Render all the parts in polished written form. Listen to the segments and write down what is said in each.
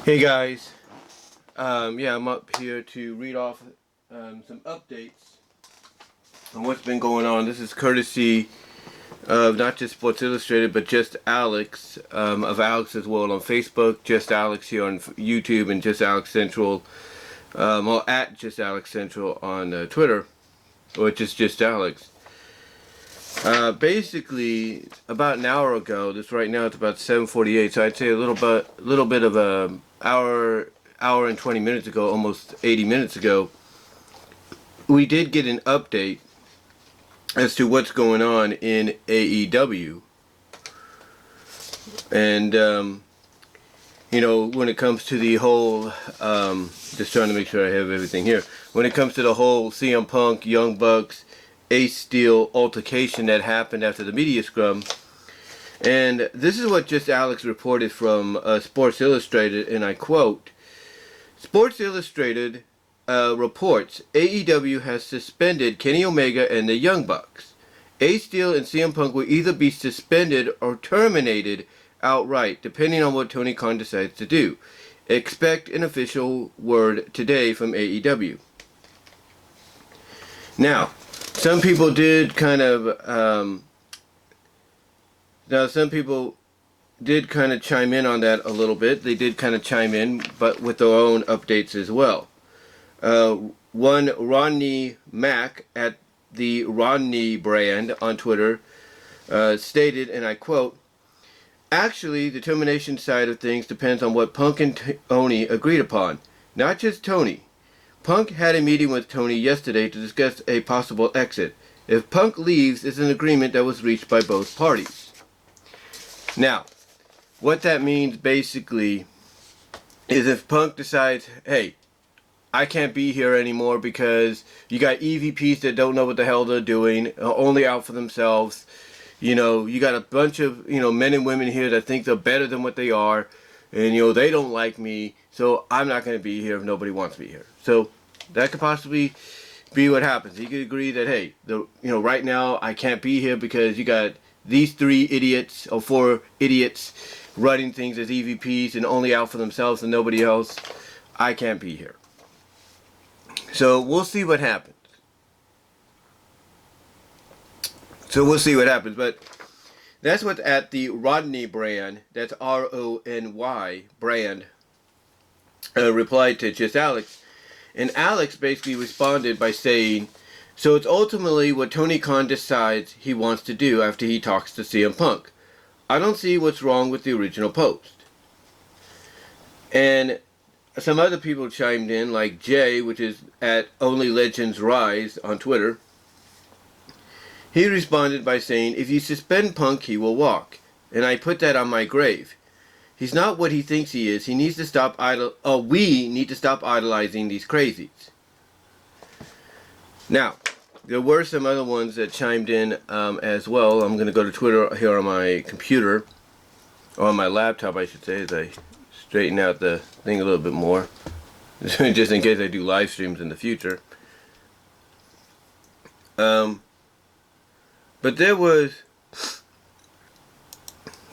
Hey guys, yeah, I'm up here to read off some updates on what's been going on. This is courtesy of not just Sports Illustrated, but Just Alex, of Alex as well on Facebook, Just Alex here on YouTube, and Just Alex Central, or at Just Alex Central on Twitter, or just Alex. Basically, about an hour ago, this right now it's about 7:48, so I'd say a little bit of a hour and 20 minutes ago, almost 80 minutes ago, we did get an update as to what's going on in AEW. And you know, when it comes to the whole, just trying to make sure I have everything here. When it comes to the whole CM Punk, Young Bucks, Ace Steel altercation that happened after the media scrum. And this is what Just Alex reported from Sports Illustrated, and I quote, Sports Illustrated reports AEW has suspended Kenny Omega and the Young Bucks. Ace Steel and CM Punk will either be suspended or terminated outright, depending on what Tony Khan decides to do. Expect an official word today from AEW. Now, some people did kind of chime in on that a little bit. They did kind of chime in, but with their own updates as well. One Rodney Mack at the Rodney brand on Twitter stated, and I quote, actually, the termination side of things depends on what Punk and Tony agreed upon. Not just Tony. Punk had a meeting with Tony yesterday to discuss a possible exit. If Punk leaves, it's an agreement that was reached by both parties. Now, what that means basically is if Punk decides, hey, I can't be here anymore because you got EVPs that don't know what the hell they're doing, are only out for themselves. You know, you got a bunch of, men and women here that think they're better than what they are, and, they don't like me, so I'm not going to be here if nobody wants me here. So that could possibly be what happens. He could agree that, hey, right now I can't be here because you got these 3 idiots or 4 idiots running things as EVPs and only out for themselves and nobody else. I can't be here. So we'll see what happens. But that's what's at the Rodney brand. That's RONY brand. Replied to Just Alex. And Alex basically responded by saying, so it's ultimately what Tony Khan decides he wants to do after he talks to CM Punk. I don't see what's wrong with the original post. And some other people chimed in, like Jay, which is at Only Legends Rise on Twitter. He responded by saying, if you suspend Punk, he will walk. And I put that on my grave. He's not what he thinks he is. He needs to stop we need to stop idolizing these crazies. Now, there were some other ones that chimed in as well. I'm going to go to Twitter here on my computer, or on my laptop, I should say, as I straighten out the thing a little bit more, just in case I do live streams in the future. But there was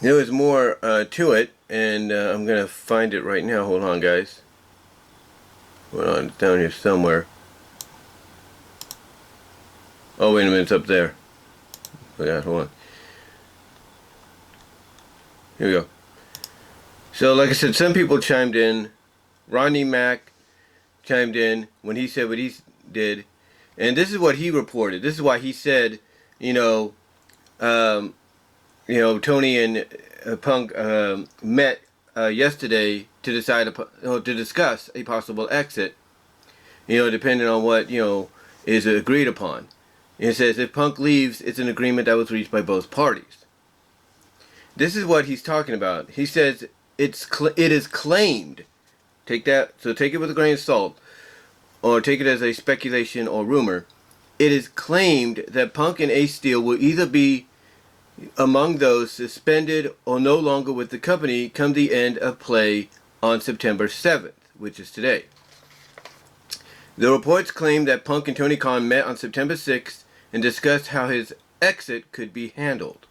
more to it, and I'm going to find it right now. Hold on, guys. Hold on, it's down here somewhere. Oh, wait a minute, it's up there. Forgot, hold on. Here we go. So, like I said, some people chimed in. Rodney Mack chimed in when he said what he did. And this is what he reported. This is why he said, Tony and Punk met yesterday to discuss a possible exit, depending on what, is agreed upon. It says, if Punk leaves, it's an agreement that was reached by both parties. This is what he's talking about. He says, it is claimed, take it with a grain of salt, or take it as a speculation or rumor, it is claimed that Punk and Ace Steel will either be among those suspended or no longer with the company come the end of play on September 7th, which is today. The reports claim that Punk and Tony Khan met on September 6th and discussed how his exit could be handled.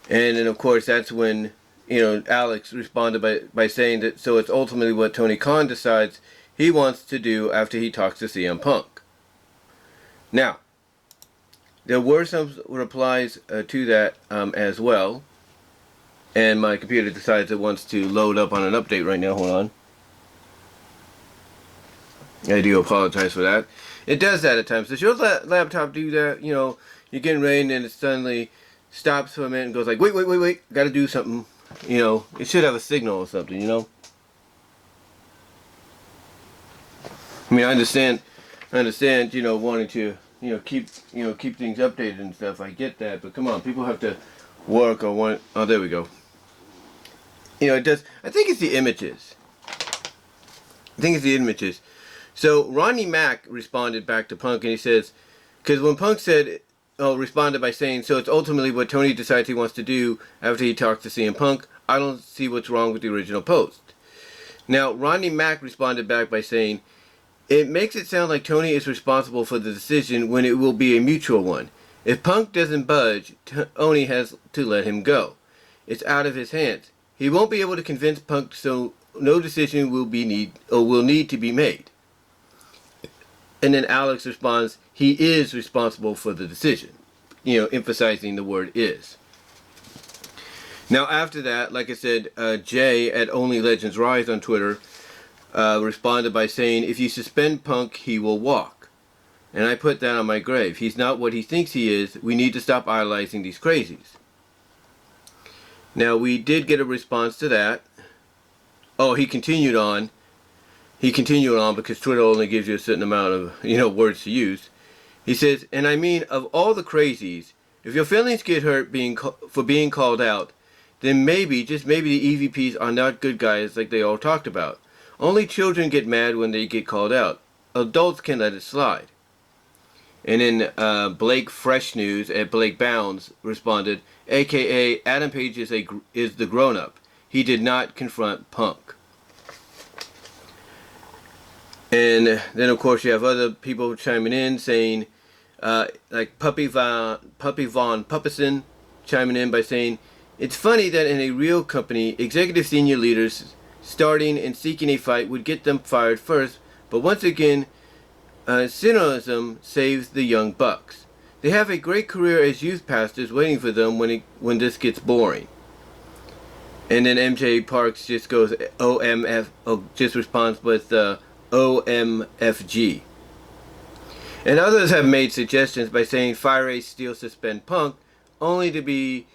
And then, of course, that's when Alex responded by saying that so it's ultimately what Tony Khan decides he wants to do after he talks to CM Punk. Now, there were some replies to that as well. And my computer decides it wants to load up on an update right now. Hold on. I do apologize for that. It does that at times. Does your laptop do that? You're getting ready and then it suddenly stops for a minute and goes like, wait, gotta do something. It should have a signal or something, I mean, I understand, wanting to, keep things updated and stuff. I get that, but come on, people have to work or want. Oh, there we go. It does. I think it's the images. So Ronnie Mack responded back to Punk and he says, because when Punk responded by saying, so it's ultimately what Tony decides he wants to do after he talks to CM Punk, I don't see what's wrong with the original post. Now, Ronnie Mack responded back by saying, it makes it sound like Tony is responsible for the decision when it will be a mutual one. If Punk doesn't budge, Tony has to let him go. It's out of his hands. He won't be able to convince Punk, so no decision will need to be made. And then Alex responds, he is responsible for the decision. Emphasizing the word is. Now after that, like I said, Jay at Only Legends Rise on Twitter responded by saying, if you suspend Punk, he will walk. And I put that on my grave. He's not what he thinks he is. We need to stop idolizing these crazies. Now we did get a response to that. Oh, he continued on because Twitter only gives you a certain amount of, words to use. He says, and I mean, of all the crazies, if your feelings get hurt for being called out, then maybe, just maybe the EVPs are not good guys like they all talked about. Only children get mad when they get called out. Adults can let it slide. And then Blake Fresh News at Blake Bounds responded, aka Adam Page is the grown-up. He did not confront Punk. And then of course you have other people chiming in saying, like Puppy Von Puppison chiming in by saying, it's funny that in a real company, executive senior leaders starting and seeking a fight would get them fired first, but once again, cynicism saves the young bucks. They have a great career as youth pastors waiting for them when this gets boring. And then MJ Parks just goes just responds with OMFG. And others have made suggestions by saying fire Ace, Steel, suspend Punk, only to be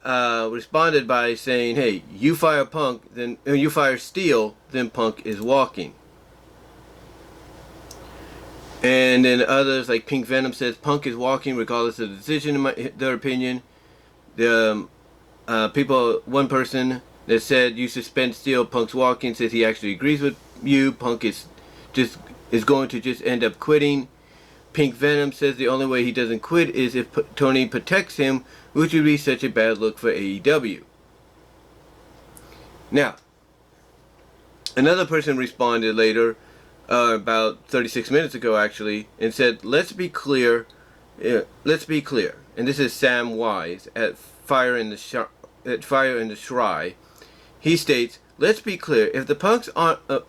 responded by saying, hey, you fire Punk, then you fire Steel, then Punk is walking. And then others like Pink Venom says Punk is walking regardless of the decision, in their opinion. The one person that said you suspend Steel, Punk's walking, says he actually agrees with you. Punk is going to just end up quitting. Pink Venom says the only way he doesn't quit is if Tony protects him, which would be such a bad look for AEW. Now, another person responded later, about 36 minutes ago actually, and said, let's be clear, and this is Sam Wise at Fire in the Shry. He states, let's be clear, if the Punks aren't, not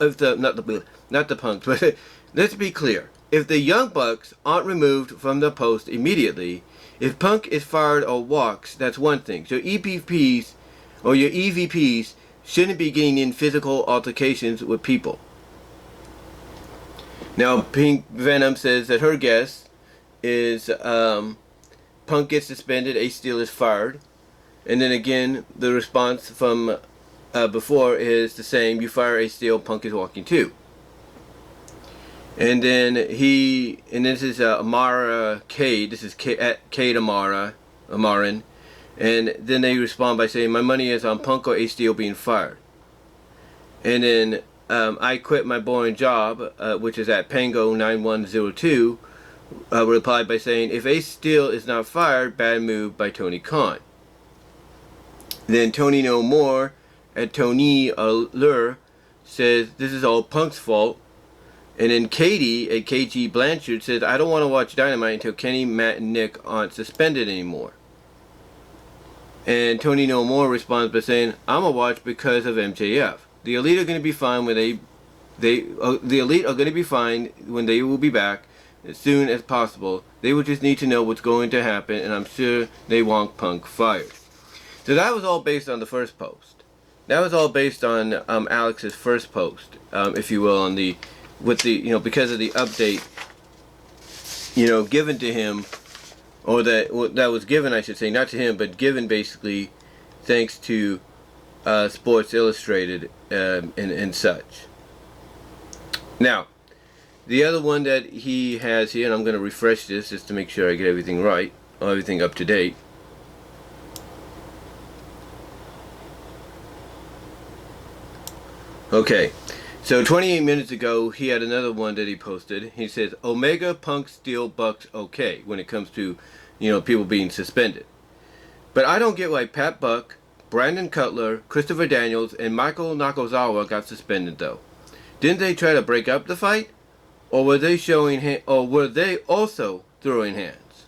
the Punks, but let's be clear, if the Young Bucks aren't removed from the post immediately, if Punk is fired or walks, that's one thing. So EPPs or your EVPs shouldn't be getting in physical altercations with people. Now, Pink Venom says that her guess is Punk gets suspended, Ace Steel is fired. And then again, the response from before is the same. You fire Ace Steel, Punk is walking too. And then this is Amara Cade. This is Cade Amarin. And then they respond by saying, my money is on Punk or Ace Steel being fired. And then I quit my boring job, which is at Pango9102, replied by saying, if Ace Steel is not fired, bad move by Tony Khan. Then Tony No More at Tony Allure says, this is all Punk's fault. And then Katie at KG Blanchard says, I don't want to watch Dynamite until Kenny, Matt, and Nick aren't suspended anymore. And Tony No More responds by saying, "I'm gonna watch because of MJF. The Elite are gonna be fine when the Elite are gonna be fine when they will be back as soon as possible. They will just need to know what's going to happen, and I'm sure they want Punk fired." So that was all based on the first post. That was all based on Alex's first post, if you will, on the because of the update, given to him, or that was given, I should say, not to him, but given basically, thanks to Sports Illustrated and such. Now, the other one that he has here, and I'm going to refresh this just to make sure I get everything right, or everything up to date. Okay, so 28 minutes ago, he had another one that he posted. He says, Omega, Punk, Steel, Bucks, okay, when it comes to, people being suspended. But I don't get why Pat Buck, Brandon Cutler, Christopher Daniels, and Michael Nakazawa got suspended, though. Didn't they try to break up the fight? Or were they also throwing hands?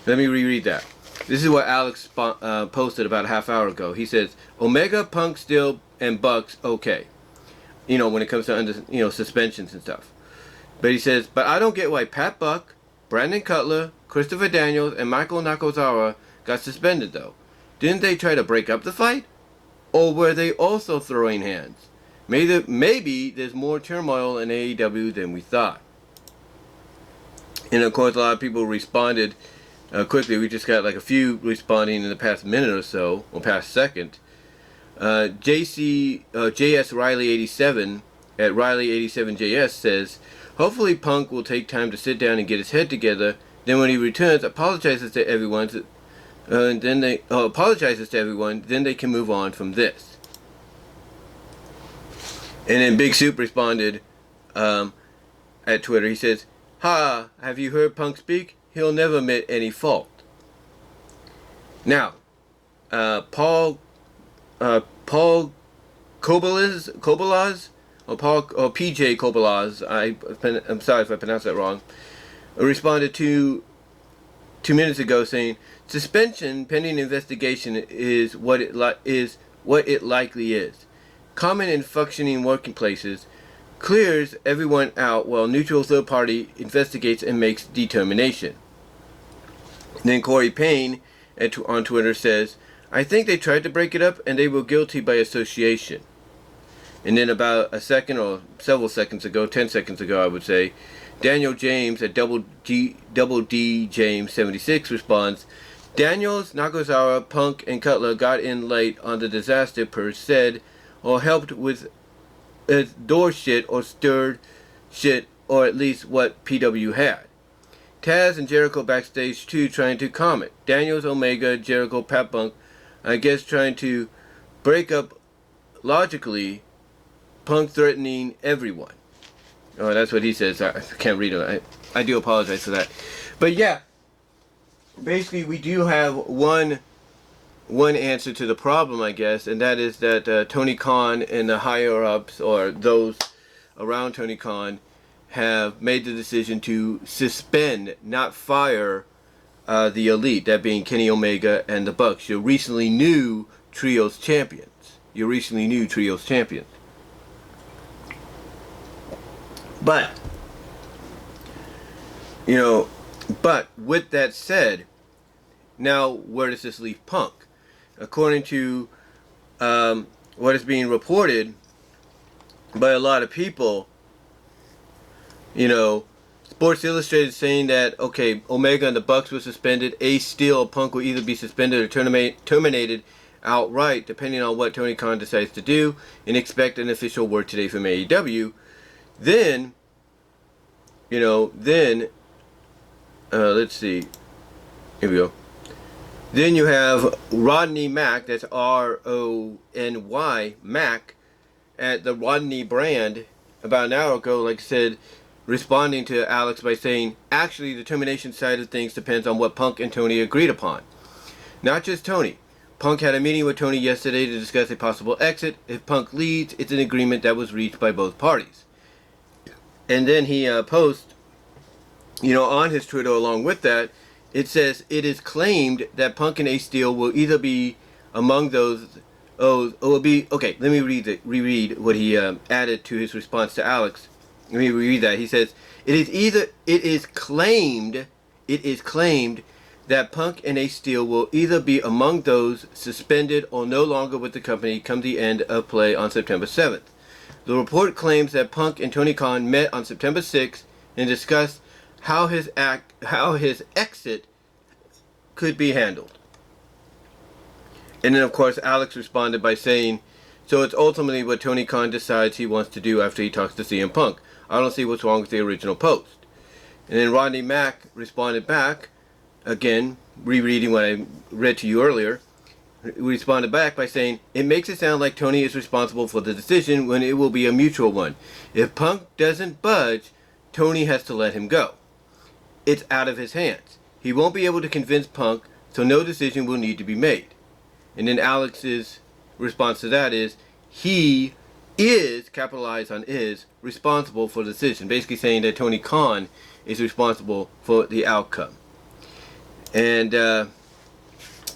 Let me reread that. This is what Alex posted about a half hour ago. He says, Omega, Punk, Steel, and Bucks, okay. When it comes to suspensions and stuff. But he says, but I don't get why Pat Buck, Brandon Cutler, Christopher Daniels, and Michael Nakazawa got suspended, though. Didn't they try to break up the fight? Or were they also throwing hands? Maybe there's more turmoil in AEW than we thought. And of course, a lot of people responded quickly. We just got like a few responding in the past minute or so, or past second. JS Riley 87 at Riley 87JS says, hopefully Punk will take time to sit down and get his head together. Then when he returns, apologizes to everyone, then they can move on from this. And then Big Soup responded at Twitter. He says, "Ha! Have you heard Punk speak? He'll never admit any fault." Now, Paul Kobalaz, or PJ Kobalaz, I'm sorry if I pronounced that wrong, responded 2 minutes ago saying, suspension pending investigation is what it likely is. Common in functioning working places, clears everyone out while neutral third party investigates and makes determination. Then Corey Payne on Twitter says, I think they tried to break it up and they were guilty by association. And then about a second or several seconds ago, 10 seconds ago I would say, Daniel James at Double D James 76 responds, Daniels, Nakazawa, Punk, and Cutler got in late on the disaster per said, or helped with door shit or stirred shit, or at least what PW had. Taz and Jericho backstage too trying to comment. Daniels, Omega, Jericho, Pat Punk, I guess trying to break up logically, Punk threatening everyone. Oh, that's what he says. I can't read it. I do apologize for that. But yeah, basically we do have one answer to the problem, I guess, and that is that Tony Khan and the higher-ups, or those around Tony Khan, have made the decision to suspend, not fire, the Elite, that being Kenny Omega and the Bucks, your recently new Trios champions. But, but with that said, now where does this leave Punk? According to what is being reported by a lot of people, Sports Illustrated saying that, okay, Omega and the Bucks were suspended, Ace Steel or Punk will either be suspended or terminated outright, depending on what Tony Khan decides to do, and expect an official word today from AEW. Then, let's see, here we go. Then you have Rodney Mack, that's R-O-N-Y, Mack, at the Rodney brand, about an hour ago, like I said, responding to Alex by saying, actually, the termination side of things depends on what Punk and Tony agreed upon. Not just Tony. Punk had a meeting with Tony yesterday to discuss a possible exit. If Punk leads, it's an agreement that was reached by both parties. And then he posts, on his Twitter along with that, it says, it is claimed that Punk and Ace Steel will either be among those. Oh, it will be okay. Let me reread what he added to his response to Alex. Let me reread that. He says, it is claimed that Punk and Ace Steel will either be among those suspended or no longer with the company come the end of play on September 7th. The report claims that Punk and Tony Khan met on September 6th and discussed how his exit could be handled. And then, of course, Alex responded by saying, so it's ultimately what Tony Khan decides he wants to do after he talks to CM Punk. I don't see what's wrong with the original post. And then Rodney Mack responded back, again, rereading what I read to you earlier, responded back by saying, it makes it sound like Tony is responsible for the decision when it will be a mutual one. If Punk doesn't budge, Tony has to let him go. It's out of his hands. He won't be able to convince Punk, so no decision will need to be made. And then Alex's response to that is, he is, capitalized on is, responsible for the decision. Basically saying that Tony Khan is responsible for the outcome. And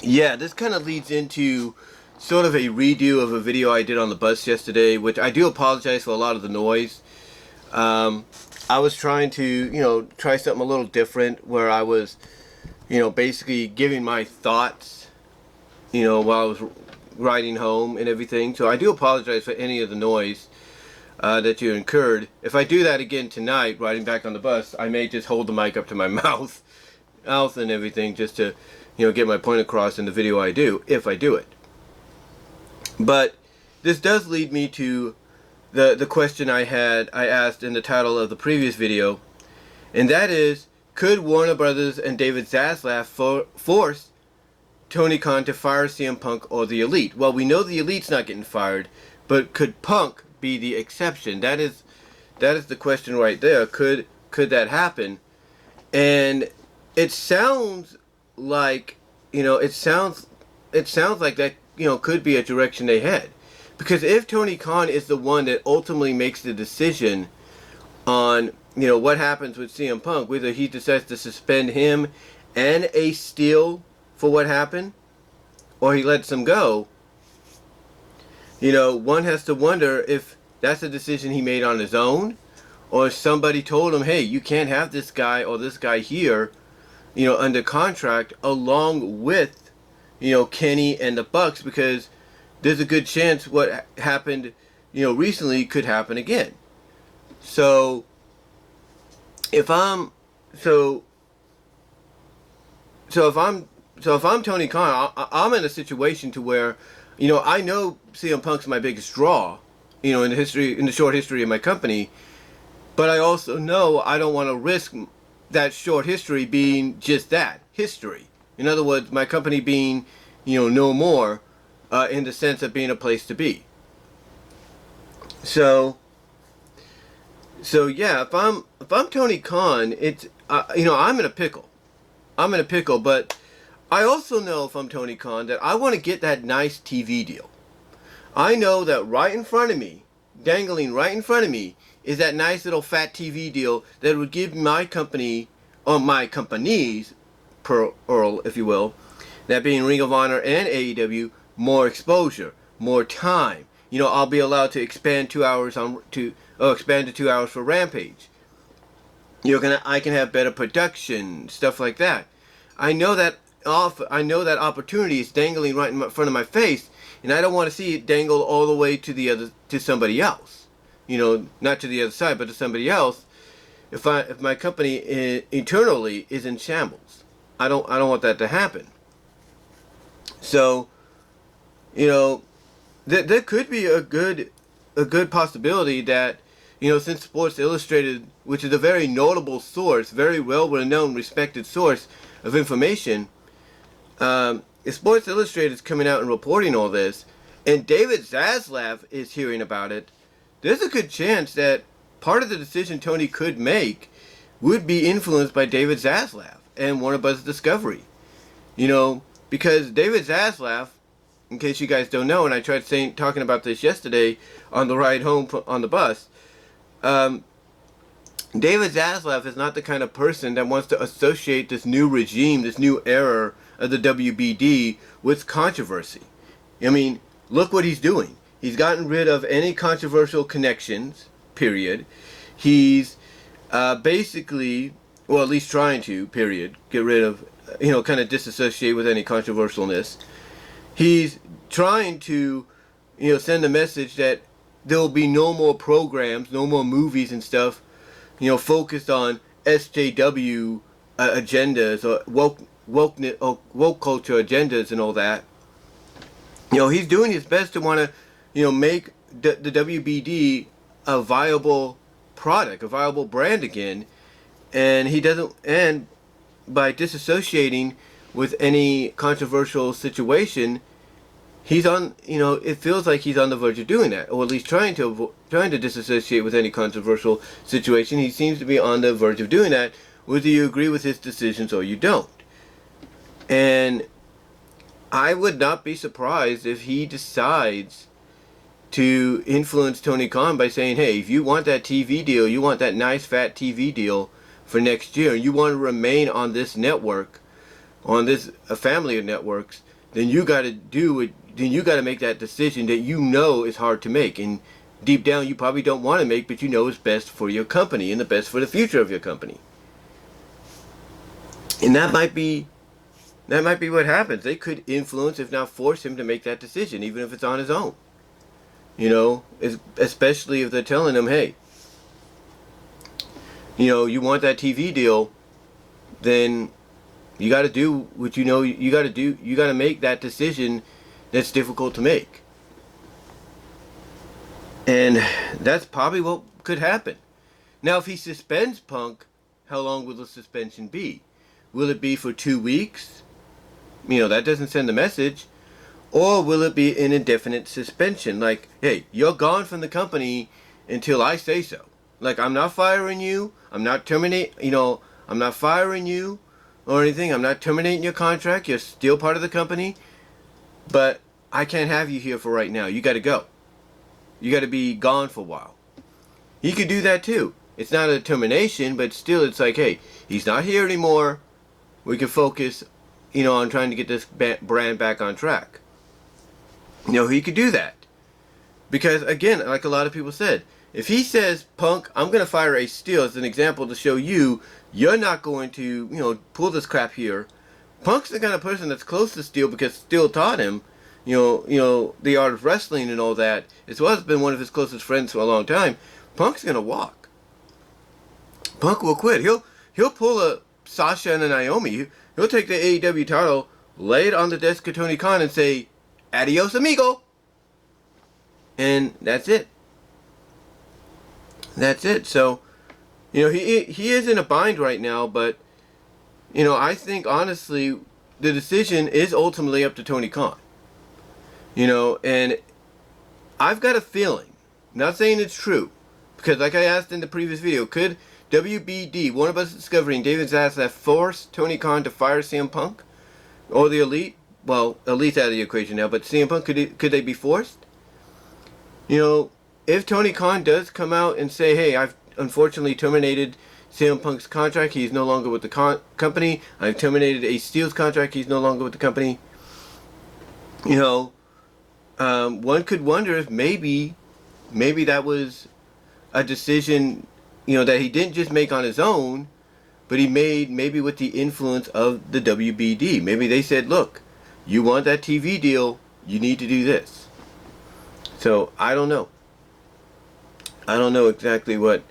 yeah, this kind of leads into sort of a redo of a video I did on the bus yesterday, which I do apologize for a lot of the noise. I was trying to, try something a little different where I was, basically giving my thoughts, while I was riding home and everything. So I do apologize for any of the noise that you incurred. If I do that again tonight, riding back on the bus, I may just hold the mic up to my mouth and everything just to, get my point across in the video I do, if I do it. But this does lead me to the question I asked in the title of the previous video, and that is, could Warner Brothers and David Zaslav force Tony Khan to fire CM Punk or the Elite? Well, we know the Elite's not getting fired, but could Punk be the exception? That is the question right there. Could that happen? And it sounds like, it sounds like that, could be a direction they head. Because if Tony Khan is the one that ultimately makes the decision on, what happens with CM Punk, whether he decides to suspend him and Ace Steel for what happened, or he lets them go, one has to wonder if that's a decision he made on his own, or if somebody told him, hey, you can't have this guy or this guy here, under contract along with, Kenny and the Bucks, because there's a good chance what happened, recently could happen again. So if I'm Tony Khan, I'm in a situation to where, I know CM Punk's my biggest draw, in the short history of my company, but I also know I don't want to risk that short history being just that, history. In other words, my company being, no more, in the sense of being a place to be. So yeah, if I'm Tony Khan, it's I'm in a pickle. But I also know, if I'm Tony Khan, that I want to get that nice TV deal. I know that right in front of me, dangling right in front of me, is that nice little fat TV deal that would give my company, or my companies, plural, if you will, that being Ring of Honor and AEW, more exposure, more time. I'll be allowed to expand 2 hours expand to 2 hours for Rampage. I can have better production, stuff like that. I know that opportunity is dangling right in front of my face, and I don't want to see it dangle all the way to somebody else. Not to the other side, but to somebody else. If my company internally is in shambles, I don't want that to happen. So, there could be a good possibility that, since Sports Illustrated, which is a very notable source, very well-known, respected source of information, if Sports Illustrated is coming out and reporting all this, and David Zaslav is hearing about it, there's a good chance that part of the decision Tony could make would be influenced by David Zaslav and Warner Bros. Discovery. Because David Zaslav, in case you guys don't know, and I tried talking about this yesterday on the ride home on the bus, David Zaslav is not the kind of person that wants to associate this new regime, this new era of the WBD with controversy. I mean, look what he's doing. He's gotten rid of any controversial connections, period. He's basically, well, at least trying to, period, get rid of, kind of disassociate with any controversialness. He's trying to, send a message that there'll be no more programs, no more movies and stuff, focused on SJW agendas or woke culture agendas and all that. He's doing his best to want to, make the WBD a viable product, a viable brand again, and he doesn't. And by disassociating with any controversial situation, he's on. It feels like he's on the verge of doing that, or at least trying to disassociate with any controversial situation. He seems to be on the verge of doing that, whether you agree with his decisions or you don't. And I would not be surprised if he decides to influence Tony Khan by saying, hey, if you want that TV deal, you want that nice fat TV deal for next year, and you want to remain on this network, on this family of networks, then you got to do it. Then you got to make that decision that is hard to make, and deep down you probably don't want to make, but is best for your company and the best for the future of your company. And that might be what happens. They could influence, if not force him to make that decision, even if it's on his own. Especially if they're telling him, hey, you want that TV deal, then you got to do what you got to do. You got to make that decision that's difficult to make. And that's probably what could happen. Now, if he suspends Punk, how long will the suspension be? Will it be for 2 weeks? That doesn't send a message. Or will it be an indefinite suspension? Like, hey, you're gone from the company until I say so. Like, I'm not firing you. I'm not I'm not firing you or anything. I'm not terminating your contract. You're still part of the company. But I can't have you here for right now. You got to go. You got to be gone for a while. He could do that too. It's not a termination, but still it's like, hey, he's not here anymore. We can focus, on trying to get this brand back on track. He could do that. Because, again, like a lot of people said, if he says, Punk, I'm going to fire Ace Steel as an example to show you're not going to, pull this crap here. Punk's the kind of person that's close to Steel because Steel taught him, the art of wrestling and all that, as well as been one of his closest friends for a long time. Punk's going to walk. Punk will quit. He'll pull a Sasha and a Naomi. He'll take the AEW title, lay it on the desk of Tony Khan and say, adios, amigo. And that's it. That's it. So, he is in a bind right now, but, I think, honestly, the decision is ultimately up to Tony Khan. And I've got a feeling, not saying it's true, because like I asked in the previous video, could WBD, Warner Bros. Discovery, and David Zaslav force Tony Khan to fire CM Punk? Or the Elite? Well, Elite's out of the equation now, but CM Punk, could they be forced? If Tony Khan does come out and say, hey, I've unfortunately terminated CM Punk's contract, he's no longer with the company, I've terminated Ace Steel's contract, he's no longer with the company, one could wonder if maybe that was a decision, that he didn't just make on his own, but he made maybe with the influence of the WBD. Maybe they said, look, you want that TV deal, you need to do this. So, I don't know. I don't know exactly what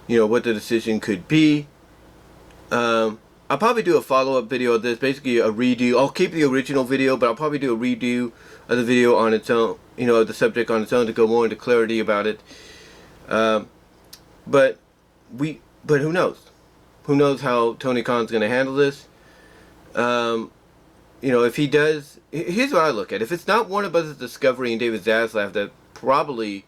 the decision could be. I'll probably do a follow-up video of this, basically a redo. I'll keep the original video, but I'll probably do a redo of the video on its own, the subject on its own to go more into clarity about it. But who knows? Who knows how Tony Khan's going to handle this? If he does, here's what I look at. If it's not Warner Bros. Discovery and David Zaslav that probably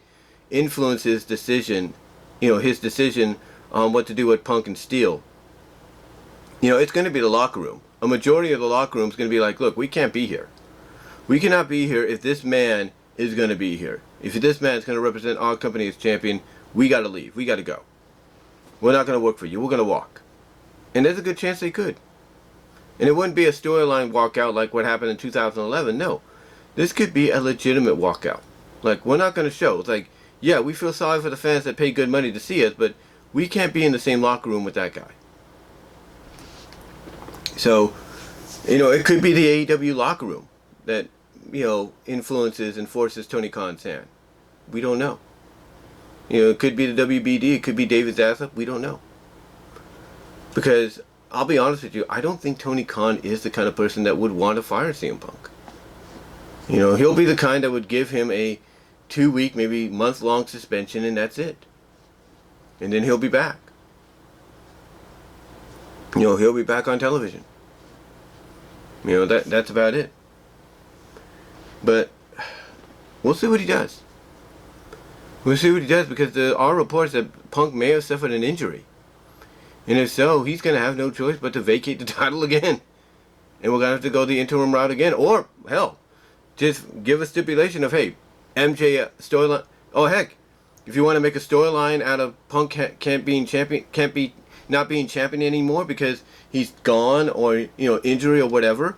influence his decision, his decision on what to do with Punk and Steel, it's going to be the locker room. A majority of the locker room is going to be like, look, we can't be here. We cannot be here if this man is going to be here. If this man is going to represent our company as champion, we got to leave. We got to go. we're not going to work for you. We're going to walk. And there's a good chance they could. And it wouldn't be a storyline walkout like what happened in 2011. No. This could be a legitimate walkout. Like, we're not going to show. It's like, yeah, we feel sorry for the fans that pay good money to see us, but we can't be in the same locker room with that guy. So, you know, it could be the AEW locker room that, you know, influences and forces Tony Khan's hand. We don't know. You know, it could be the WBD. It could be David Zaslav. We don't know. Because, I'll be honest with you, I don't think Tony Khan is the kind of person that would want to fire CM Punk. You know, he'll be the kind that would give him a 2-week, maybe month-long suspension, and that's it. And then he'll be back. You know, he'll be back on television. You know, that's about it. But we'll see what he does. We'll see what he does, because there are reports that Punk may have suffered an injury. And if so, he's going to have no choice but to vacate the title again. And we're going to have to go the interim route again. Or, hell, just give a stipulation of, hey, MJ storyline. Oh, heck, if you want to make a storyline out of Punk can't be not being champion anymore because he's gone, or, you know, injury or whatever,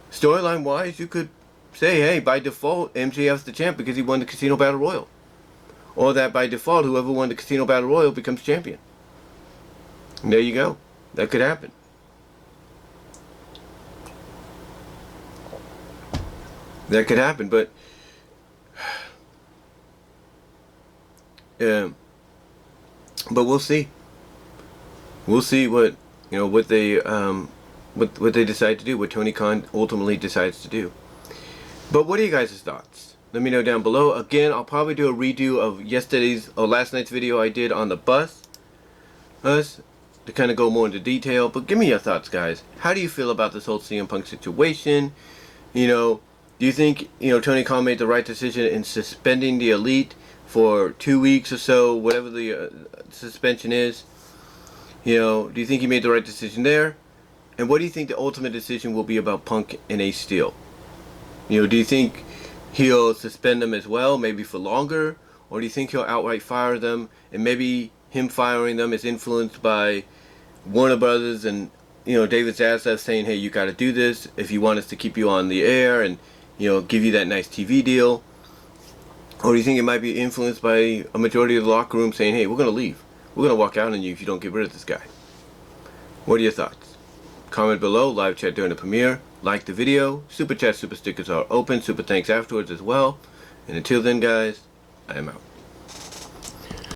storyline wise, you could say, hey, by default, MJF's the champ because he won the Casino Battle Royal. Or that by default, whoever won the Casino Battle Royal becomes champion. And there you go. That could happen. That could happen, but we'll see. We'll see what, you know, what they decide to do, what Tony Khan ultimately decides to do. But what are you guys' thoughts? Let me know down below. Again, I'll probably do a redo of last night's video I did on the bus to kind of go more into detail. But give me your thoughts, guys. How do you feel about this whole CM Punk situation? You know, do you think, you know, Tony Khan made the right decision in suspending the Elite for 2 weeks or so, whatever the suspension is? You know, do you think he made the right decision there? And what do you think the ultimate decision will be about Punk and Ace Steel? You know, do you think he'll suspend them as well, maybe for longer? Or do you think he'll outright fire them, and maybe him firing them is influenced by Warner Brothers and, you know, David Zaslav saying, hey, you got to do this if you want us to keep you on the air and, you know, give you that nice TV deal? Or do you think it might be influenced by a majority of the locker room saying, hey, we're going to leave. We're going to walk out on you if you don't get rid of this guy? What are your thoughts? Comment below, live chat during the premiere, like the video, super chat, super stickers are open, super thanks afterwards as well. And until then, guys, I am out.